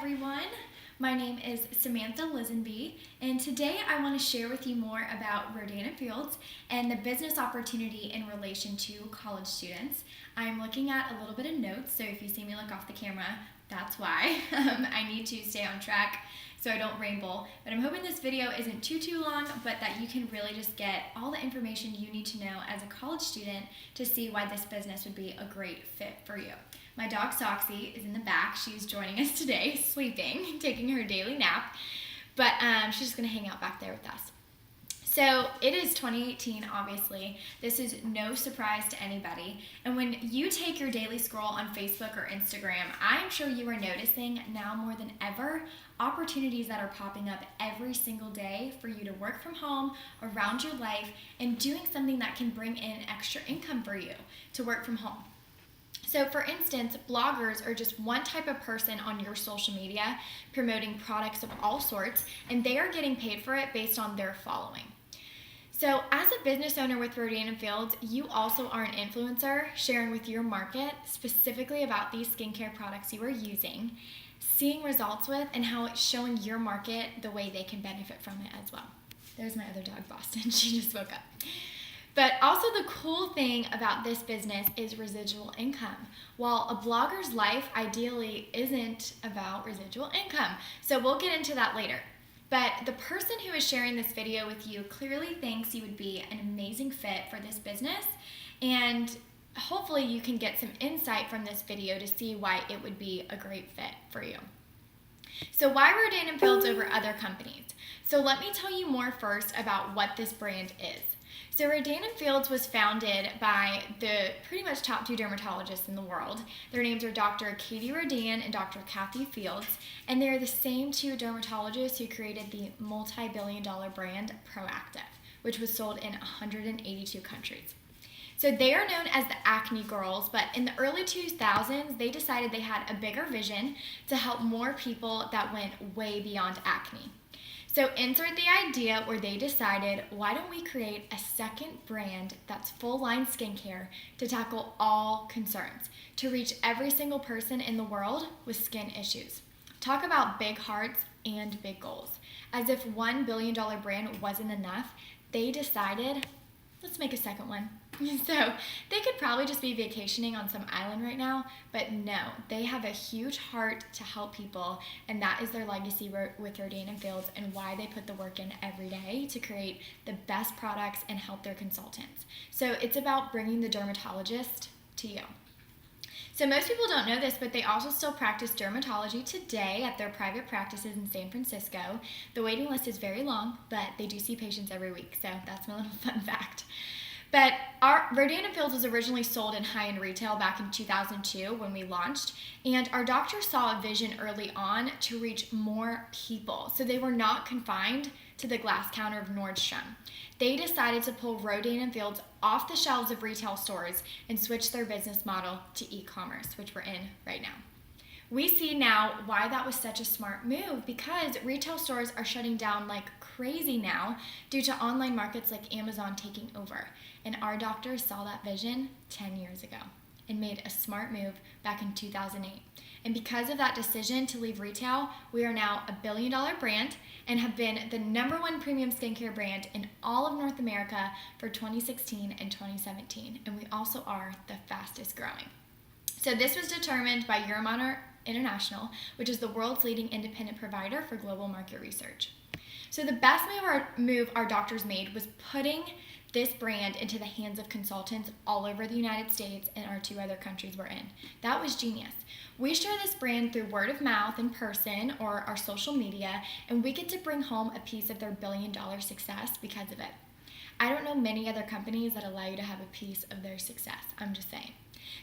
everyone. My name is Samantha Lisenby, and today I want to share with you more about Rodan & Fields and the business opportunity in relation to college students. I'm looking at a little bit of notes, so if you see me look off the camera, that's why. I need to stay on track so I don't ramble, but I'm hoping this video isn't too long, but that you can really just get all the information you need to know as a college student to see why this business would be a great fit for you. My dog Soxy is in the back. She's joining us today, sleeping, taking her daily nap, but she's just gonna hang out back there with us. So it is 2018, obviously. This is no surprise to anybody. And when you take your daily scroll on Facebook or Instagram, I'm sure you are noticing now more than ever opportunities that are popping up every single day for you to work from home, around your life, and doing something that can bring in extra income for you to work from home. So for instance, bloggers are just one type of person on your social media promoting products of all sorts, and they are getting paid for it based on their following. So as a business owner with Rodan & Fields, you also are an influencer sharing with your market specifically about these skincare products you are using, seeing results with, and how it's showing your market the way they can benefit from it as well. There's my other dog, Boston. She just woke up. But also the cool thing about this business is residual income. While a blogger's life ideally isn't about residual income. So we'll get into that later. But the person who is sharing this video with you clearly thinks you would be an amazing fit for this business, and hopefully you can get some insight from this video to see why it would be a great fit for you. So why Rodan & Fields over other companies? So let me tell you more first about what this brand is. So Rodan & Fields was founded by the pretty much top two dermatologists in the world. Their names are Dr. Katie Rodan and Dr. Kathy Fields, and they're the same two dermatologists who created the multi-billion-dollar brand Proactive, which was sold in 182 countries. So they are known as the Acne Girls, but in the early 2000s, they decided they had a bigger vision to help more people that went way beyond acne. So insert the idea where they decided, why don't we create a second brand that's full line skincare to tackle all concerns, to reach every single person in the world with skin issues. Talk about big hearts and big goals. As if $1 billion brand wasn't enough, they decided, let's make a second one. So they could probably just be vacationing on some island right now, but no, they have a huge heart to help people, and that is their legacy with Rodan & Fields and why they put the work in every day to create the best products and help their consultants. So it's about bringing the dermatologist to you. So most people don't know this, but they also still practice dermatology today at their private practices in San Francisco. The waiting list is very long, but they do see patients every week, so that's my little fun fact. But our Rodan & Fields was originally sold in high-end retail back in 2002 when we launched, and our doctors saw a vision early on to reach more people. So they were not confined to the glass counter of Nordstrom. They decided to pull Rodan & Fields off the shelves of retail stores and switch their business model to e-commerce, which we're in right now. We see now why that was such a smart move, because retail stores are shutting down like crazy now due to online markets like Amazon taking over. And our doctors saw that vision 10 years ago and made a smart move back in 2008. And because of that decision to leave retail, we are now a billion-dollar brand and have been the #1 premium skincare brand in all of North America for 2016 and 2017. And we also are the fastest growing. So this was determined by Euromonitor International, which is the world's leading independent provider for global market research. So the best move our doctors made was putting this brand into the hands of consultants all over the United States and our 2 other countries we're in. That was genius. We share this brand through word of mouth in person or our social media, and we get to bring home a piece of their billion-dollar success because of it. I don't know many other companies that allow you to have a piece of their success. I'm just saying.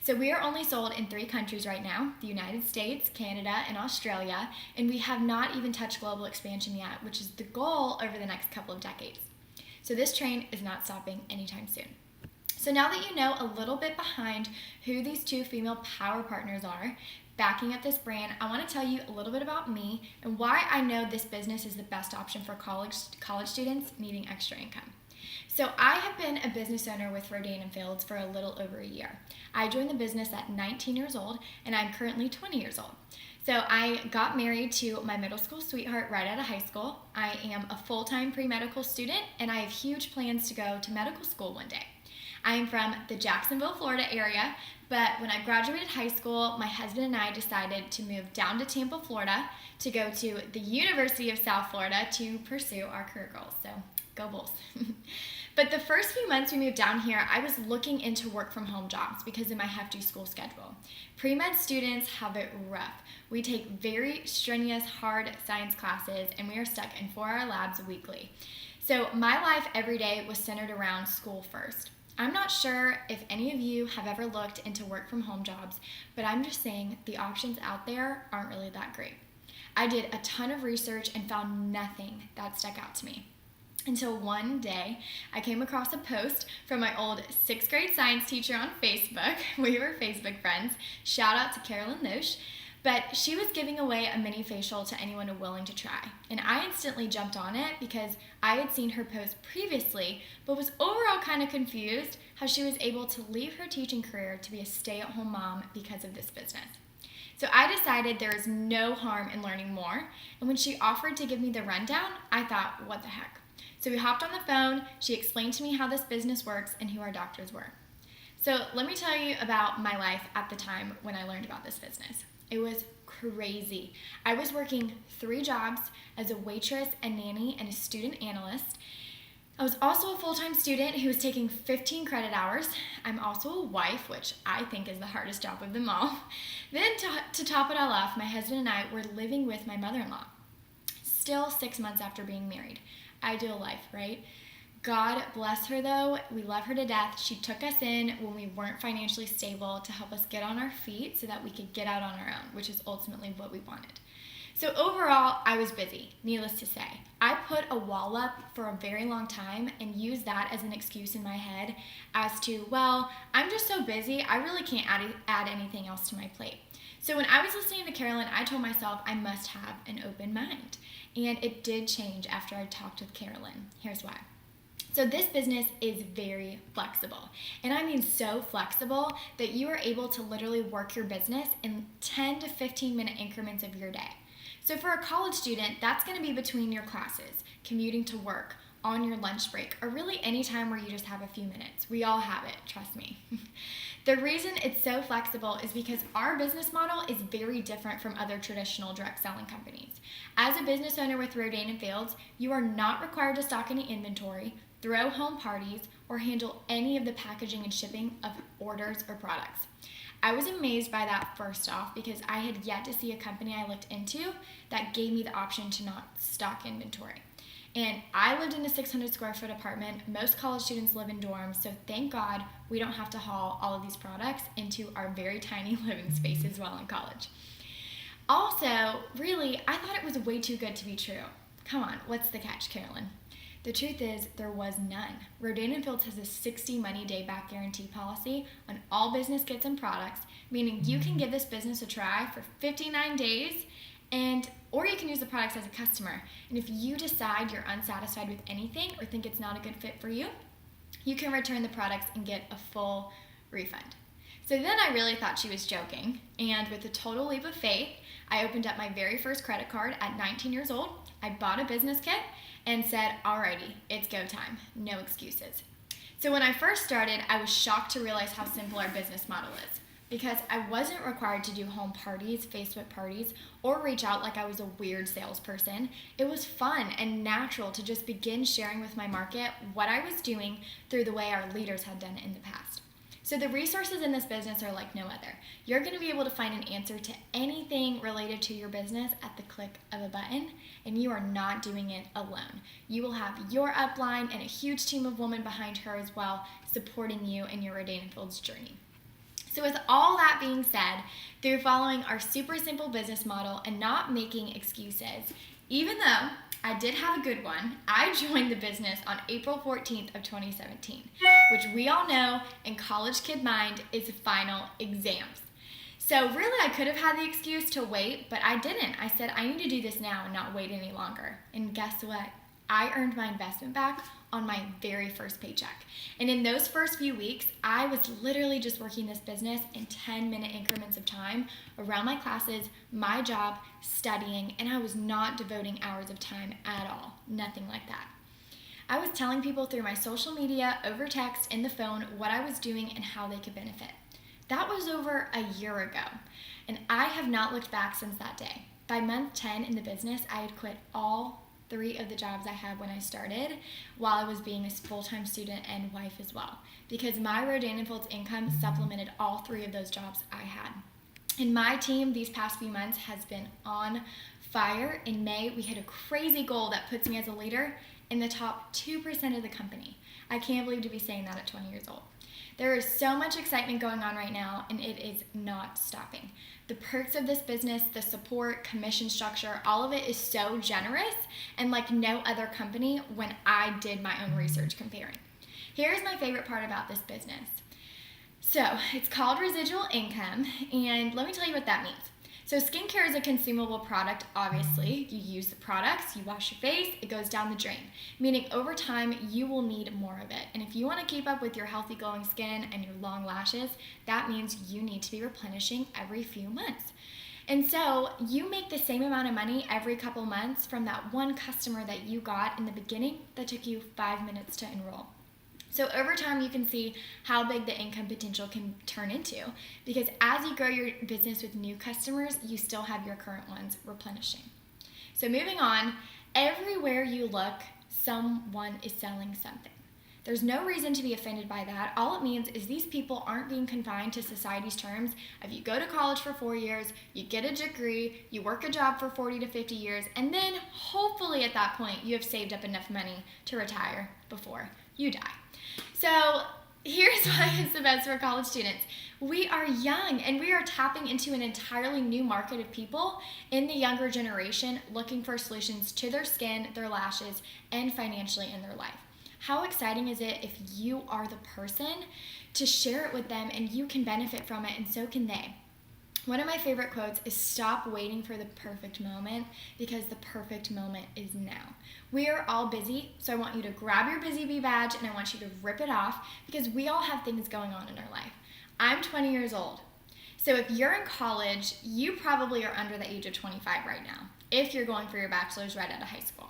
So we are only sold in 3 countries right now, the United States, Canada, and Australia, and we have not even touched global expansion yet, which is the goal over the next couple of decades. So this train is not stopping anytime soon. So now that you know a little bit behind who these 2 female power partners are, backing up this brand, I want to tell you a little bit about me and why I know this business is the best option for college students needing extra income. So I have been a business owner with Rodan & Fields for a little over a year. I joined the business at 19 years old, and I'm currently 20 years old. So I got married to my middle school sweetheart right out of high school. I am a full-time pre-medical student, and I have huge plans to go to medical school one day. I am from the Jacksonville, Florida area, but when I graduated high school, my husband and I decided to move down to Tampa, Florida to go to the University of South Florida to pursue our career goals. So go Bulls. But the first few months we moved down here, I was looking into work from home jobs because of my hefty school schedule. Pre-med students have it rough. We take very strenuous, hard science classes, and we are stuck in 4-hour labs weekly. So my life every day was centered around school first. I'm not sure if any of you have ever looked into work from home jobs, but I'm just saying the options out there aren't really that great. I did a ton of research and found nothing that stuck out to me. Until one day, I came across a post from my old 6th grade science teacher on Facebook. We were Facebook friends. Shout out to Carolyn Loesch. But she was giving away a mini facial to anyone willing to try. And I instantly jumped on it because I had seen her post previously, but was overall kind of confused how she was able to leave her teaching career to be a stay-at-home mom because of this business. So I decided there is no harm in learning more. And when she offered to give me the rundown, I thought, what the heck? So we hopped on the phone, she explained to me how this business works and who our doctors were. So let me tell you about my life at the time when I learned about this business. It was crazy. I was working 3 jobs as a waitress, a nanny, and a student analyst. I was also a full-time student who was taking 15 credit hours. I'm also a wife, which I think is the hardest job of them all. Then to top it all off, my husband and I were living with my mother-in-law. Still 6 months after being married. Ideal life, right? God bless her though. We love her to death. She took us in when we weren't financially stable to help us get on our feet so that we could get out on our own, which is ultimately what we wanted. So overall, I was busy, needless to say. I put a wall up for a very long time and used that as an excuse in my head as to, well, I'm just so busy, I really can't add anything else to my plate. So when I was listening to Carolyn, I told myself I must have an open mind. And it did change after I talked with Carolyn. Here's why. So this business is very flexible. And I mean so flexible that you are able to literally work your business in 10 to 15 minute increments of your day. So for a college student, that's going to be between your classes, commuting to work, on your lunch break, or really any time where you just have a few minutes. We all have it, trust me. The reason it's so flexible is because our business model is very different from other traditional direct selling companies. As a business owner with Rodan & Fields, you are not required to stock any inventory, throw home parties, or handle any of the packaging and shipping of orders or products. I was amazed by that first off because I had yet to see a company I looked into that gave me the option to not stock inventory. And I lived in a 600 square foot apartment. Most college students live in dorms, so thank God we don't have to haul all of these products into our very tiny living spaces while in college. Also, really, I thought it was way too good to be true. Come on, what's the catch, Carolyn? The truth is, there was none. Rodan & Fields has a 60 money day back guarantee policy on all business kits and products, meaning you can give this business a try for 59 days, or you can use the products as a customer. And if you decide you're unsatisfied with anything or think it's not a good fit for you, you can return the products and get a full refund. So then I really thought she was joking, and with a total leap of faith, I opened up my very first credit card at 19 years old. I bought a business kit and said, alrighty, it's go time, no excuses. So when I first started, I was shocked to realize how simple our business model is, because I wasn't required to do home parties, Facebook parties, or reach out like I was a weird salesperson. It was fun and natural to just begin sharing with my market what I was doing through the way our leaders had done it in the past. So the resources in this business are like no other. You're going to be able to find an answer to anything related to your business at the click of a button, and you are not doing it alone. You will have your upline and a huge team of women behind her as well, supporting you in your Rodan & Fields journey. So with all that being said, through following our super simple business model and not making excuses, even though I did have a good one, I joined the business on April 14th of 2017, which we all know in college kid mind is final exams. So really I could have had the excuse to wait, but I didn't. I said I need to do this now and not wait any longer. And guess what? I earned my investment back on my very first paycheck. And in those first few weeks, I was literally just working this business in 10-minute increments of time around my classes, my job, studying, and I was not devoting hours of time at all. Nothing like that. I was telling people through my social media, over text, in the phone, what I was doing and how they could benefit. That was over a year ago, and I have not looked back since that day. By month 10 in the business, I had quit all 3 of the jobs I had when I started while I was being a full-time student and wife as well, because my Rodan & Fields income supplemented all 3 of those jobs I had. And my team these past few months has been on fire. In May, we hit a crazy goal that puts me as a leader in the top 2% of the company. I can't believe to be saying that at 20 years old. There is so much excitement going on right now, and it is not stopping. The perks of this business, the support, commission structure, all of it is so generous and like no other company when I did my own research comparing. Here's my favorite part about this business. So it's called residual income, and let me tell you what that means. So skincare is a consumable product, obviously. You use the products, you wash your face, it goes down the drain, meaning over time you will need more of it. And if you want to keep up with your healthy glowing skin and your long lashes, that means you need to be replenishing every few months. And so you make the same amount of money every couple months from that one customer that you got in the beginning that took you 5 minutes to enroll. So over time, you can see how big the income potential can turn into, because as you grow your business with new customers, you still have your current ones replenishing. So moving on, everywhere you look, someone is selling something. There's no reason to be offended by that. All it means is these people aren't being confined to society's terms of you go to college for 4 years, you get a degree, you work a job for 40 to 50 years, and then hopefully at that point you have saved up enough money to retire before you die. So here's why it's the best for college students. We are young and we are tapping into an entirely new market of people in the younger generation looking for solutions to their skin, their lashes, and financially in their life. How exciting is it if you are the person to share it with them and you can benefit from it and so can they? One of my favorite quotes is stop waiting for the perfect moment because the perfect moment is now. We are all busy, so I want you to grab your Busy Bee badge and I want you to rip it off because we all have things going on in our life. I'm 20 years old. So if you're in college, you probably are under the age of 25 right now if you're going for your bachelor's right out of high school.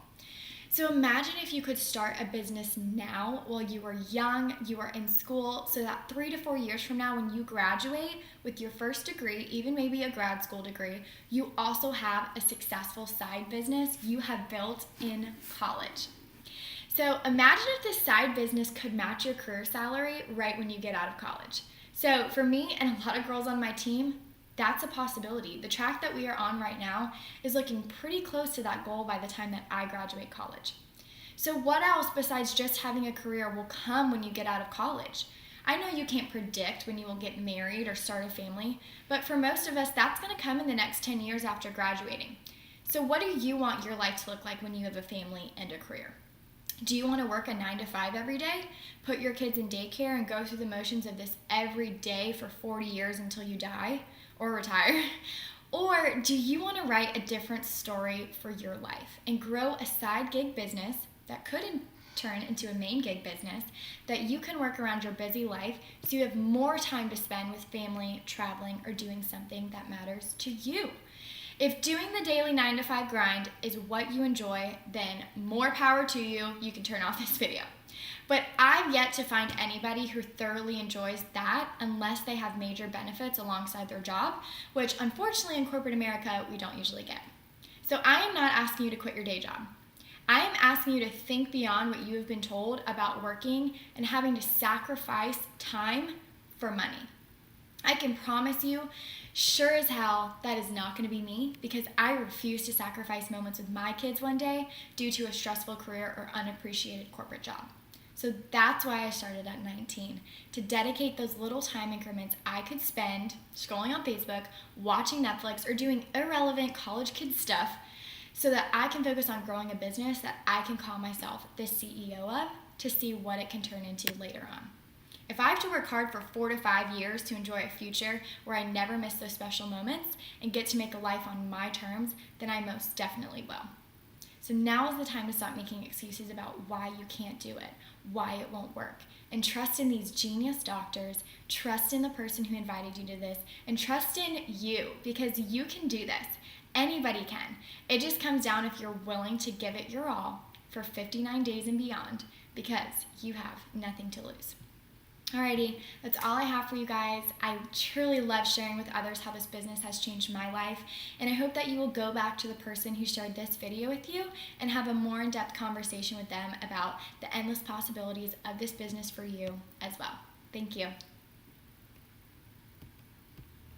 So imagine if you could start a business now while you are young, you are in school, so that 3 to 4 years from now when you graduate with your first degree, even maybe a grad school degree, you also have a successful side business you have built in college. So imagine if this side business could match your career salary right when you get out of college. So for me and a lot of girls on my team, that's a possibility. The track that we are on right now is looking pretty close to that goal by the time that I graduate college. So what else besides just having a career will come when you get out of college? I know you can't predict when you will get married or start a family, but for most of us, that's going to come in the next 10 years after graduating. So what do you want your life to look like when you have a family and a career? Do you want to work a 9 to 5 every day, put your kids in daycare and go through the motions of this every day for 40 years until you die? Or retire? Or do you want to write a different story for your life and grow a side gig business that could turn into a main gig business that you can work around your busy life so you have more time to spend with family, traveling, or doing something that matters to you? If doing the daily 9 to 5 grind is what you enjoy, then more power to you. You can turn off this video. But I've yet to find anybody who thoroughly enjoys that unless they have major benefits alongside their job, which unfortunately in corporate America, we don't usually get. So I am not asking you to quit your day job. I am asking you to think beyond what you have been told about working and having to sacrifice time for money. I can promise you, sure as hell, that is not going to be me because I refuse to sacrifice moments with my kids one day due to a stressful career or unappreciated corporate job. So that's why I started at 19, to dedicate those little time increments I could spend scrolling on Facebook, watching Netflix, or doing irrelevant college kid stuff so that I can focus on growing a business that I can call myself the CEO of to see what it can turn into later on. If I have to work hard for 4 to 5 years to enjoy a future where I never miss those special moments and get to make a life on my terms, then I most definitely will. So now is the time to stop making excuses about why you can't do it, why it won't work. And trust in these genius doctors, trust in the person who invited you to this, and trust in you, because you can do this. Anybody can. It just comes down if you're willing to give it your all for 59 days and beyond, because you have nothing to lose. Alrighty, that's all I have for you guys. I truly love sharing with others how this business has changed my life, and I hope that you will go back to the person who shared this video with you and have a more in-depth conversation with them about the endless possibilities of this business for you as well. Thank you.